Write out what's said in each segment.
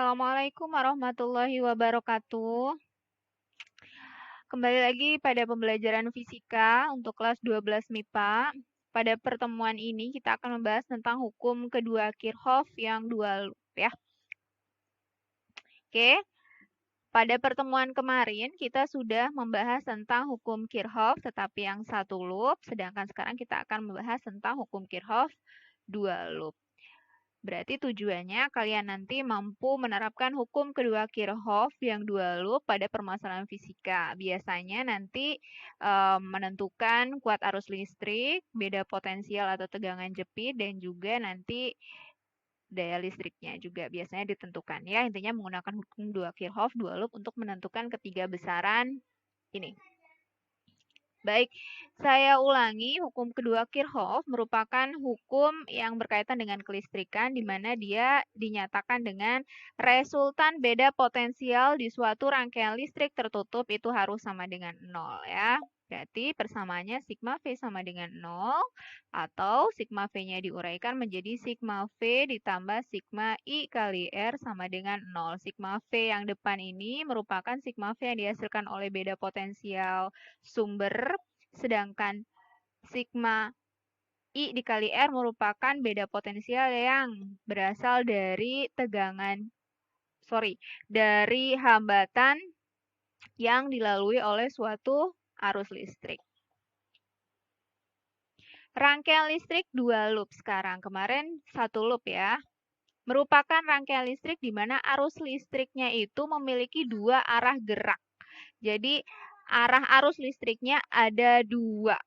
Assalamualaikum warahmatullahi wabarakatuh. Kembali lagi pada pembelajaran fisika untuk kelas 12 MIPA. Pada pertemuan ini kita akan membahas tentang hukum kedua Kirchhoff yang dua loop ya. Oke. Pada pertemuan kemarin kita sudah membahas tentang hukum Kirchhoff tetapi yang satu loop, sedangkan sekarang kita akan membahas tentang hukum Kirchhoff dua loop. Berarti tujuannya kalian nanti mampu menerapkan hukum kedua Kirchhoff yang dua loop pada permasalahan fisika. Biasanya nanti menentukan kuat arus listrik, beda potensial atau tegangan jepit, dan juga nanti daya listriknya juga biasanya ditentukan ya. Intinya menggunakan hukum dua Kirchhoff dua loop untuk menentukan ketiga besaran ini. Baik, saya ulangi, hukum kedua Kirchhoff merupakan hukum yang berkaitan dengan kelistrikan di mana dia dinyatakan dengan resultan beda potensial di suatu rangkaian listrik tertutup itu harus sama dengan 0 ya. Berarti persamaannya sigma V sama dengan 0 atau sigma V-nya diuraikan menjadi sigma V ditambah sigma I kali R sama dengan 0. Sigma V yang depan ini merupakan sigma V yang dihasilkan oleh beda potensial sumber, sedangkan sigma I dikali R merupakan beda potensial yang berasal dari dari hambatan yang dilalui oleh suatu arus listrik. Rangkaian listrik dua loop sekarang, kemarin satu loop ya. Merupakan rangkaian listrik di mana arus listriknya itu memiliki dua arah gerak. Jadi arah arus listriknya ada dua.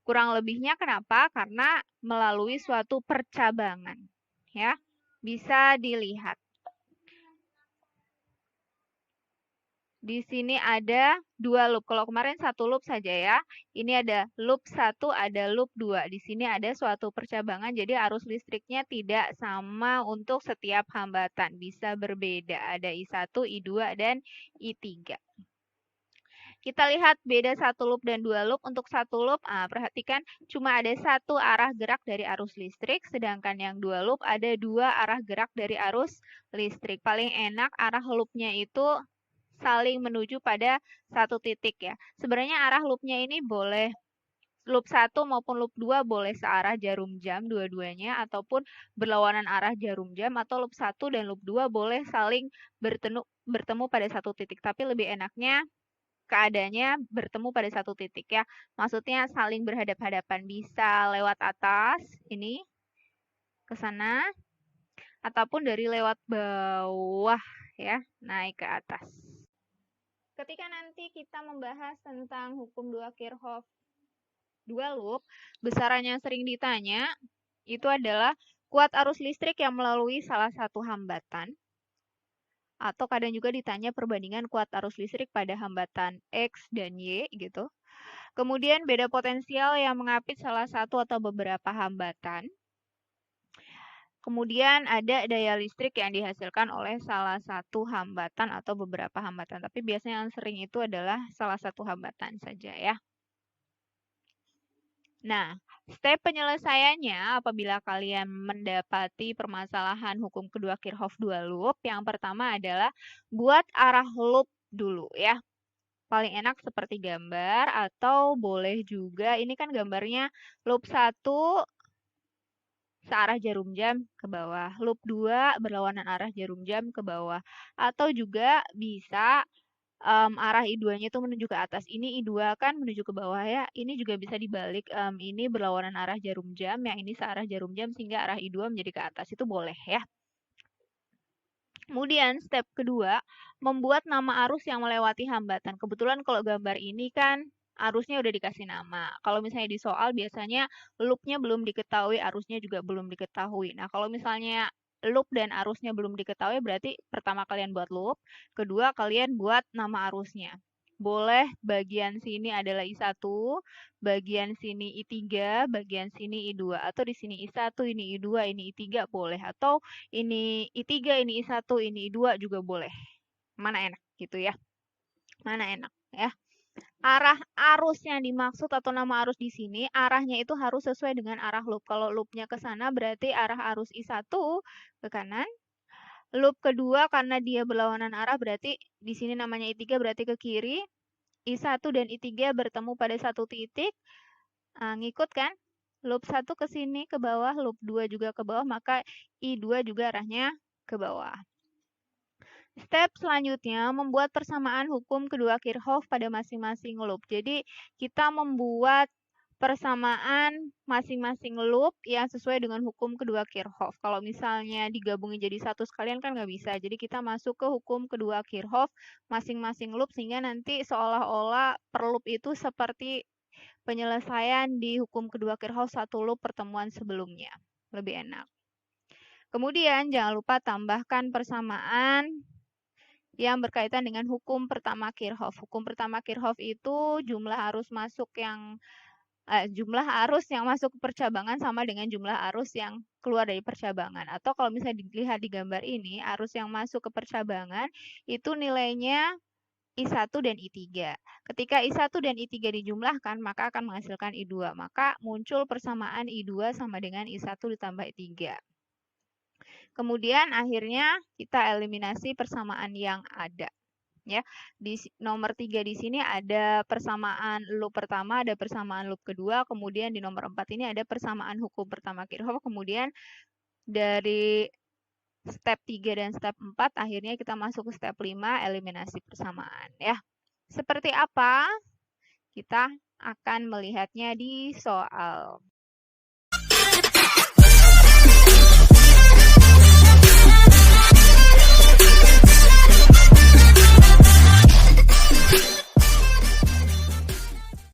Kurang lebihnya kenapa? Karena melalui suatu percabangan. Ya, bisa dilihat. Di sini ada dua loop. Kalau kemarin satu loop saja ya. Ini ada loop 1, ada loop 2. Di sini ada suatu percabangan, jadi arus listriknya tidak sama untuk setiap hambatan. Bisa berbeda. Ada I1, I2, dan I3. Kita lihat beda satu loop dan dua loop. Untuk satu loop, perhatikan cuma ada satu arah gerak dari arus listrik, sedangkan yang dua loop ada dua arah gerak dari arus listrik. Paling enak arah loopnya itu saling menuju pada satu titik ya. Sebenarnya arah loopnya ini boleh loop 1 maupun loop 2 boleh searah jarum jam dua-duanya ataupun berlawanan arah jarum jam, atau loop 1 dan loop 2 boleh saling bertemu pada satu titik. Tapi lebih enaknya keadaannya bertemu pada satu titik ya. Maksudnya saling berhadap-hadapan, bisa lewat atas ini ke sana ataupun dari lewat bawah ya, naik ke atas. Ketika nanti kita membahas tentang hukum dua Kirchhoff dua loop, besaran yang sering ditanya itu adalah kuat arus listrik yang melalui salah satu hambatan, atau kadang juga ditanya perbandingan kuat arus listrik pada hambatan X dan Y gitu. Kemudian beda potensial yang mengapit salah satu atau beberapa hambatan. Kemudian ada daya listrik yang dihasilkan oleh salah satu hambatan atau beberapa hambatan. Tapi biasanya yang sering itu adalah salah satu hambatan saja ya. Nah, step penyelesaiannya apabila kalian mendapati permasalahan hukum kedua Kirchhoff dua loop, yang pertama adalah buat arah loop dulu ya. Paling enak seperti gambar, atau boleh juga, ini kan gambarnya loop 1 searah jarum jam ke bawah, loop 2 berlawanan arah jarum jam ke bawah, atau juga bisa arah I2-nya itu menuju ke atas. Ini I2 kan menuju ke bawah ya. Ini juga bisa dibalik, ini berlawanan arah jarum jam, yang ini searah jarum jam sehingga arah I2 menjadi ke atas. Itu boleh ya. Kemudian step kedua, membuat nama arus yang melewati hambatan. Kebetulan kalau gambar ini kan arusnya udah dikasih nama. Kalau misalnya di soal biasanya loopnya belum diketahui, arusnya juga belum diketahui. Nah, kalau misalnya loop dan arusnya belum diketahui, berarti pertama kalian buat loop, kedua kalian buat nama arusnya. Boleh bagian sini adalah I1, bagian sini I3, bagian sini I2. Atau di sini I1, ini I2, ini I3 boleh. Atau ini I3, ini I1, ini I2 juga boleh. Mana enak gitu ya. Mana enak ya. Arah arus yang dimaksud atau nama arus di sini, arahnya itu harus sesuai dengan arah loop. Kalau loopnya ke sana berarti arah arus I1 ke kanan, Loop kedua karena dia berlawanan arah berarti di sini namanya I3 berarti ke kiri. I1 dan I3 bertemu pada satu titik. Nah, ngikut kan? Loop 1 ke sini ke bawah, loop 2 juga ke bawah, maka I2 juga arahnya ke bawah. Step selanjutnya membuat persamaan hukum kedua Kirchhoff pada masing-masing loop. Jadi kita membuat persamaan masing-masing loop yang sesuai dengan hukum kedua Kirchhoff. Kalau misalnya digabungin jadi satu sekalian kan nggak bisa. Jadi kita masuk ke hukum kedua Kirchhoff masing-masing loop sehingga nanti seolah-olah per loop itu seperti penyelesaian di hukum kedua Kirchhoff satu loop pertemuan sebelumnya. Lebih enak. Kemudian jangan lupa tambahkan persamaan yang berkaitan dengan hukum pertama Kirchhoff. Hukum pertama Kirchhoff itu jumlah arus yang masuk ke percabangan sama dengan jumlah arus yang keluar dari percabangan. Atau kalau misalnya dilihat di gambar ini, arus yang masuk ke percabangan itu nilainya I1 dan I3. Ketika I1 dan I3 dijumlahkan, maka akan menghasilkan I2. Maka muncul persamaan I2 sama dengan I1 ditambah I3. Kemudian akhirnya kita eliminasi persamaan yang ada. Ya, di nomor 3 di sini ada persamaan loop pertama, ada persamaan loop kedua, kemudian di nomor 4 ini ada persamaan hukum pertama Kirchhoff, kemudian dari step 3 dan step 4 akhirnya kita masuk ke step 5 eliminasi persamaan ya. Seperti apa? Kita akan melihatnya di soal.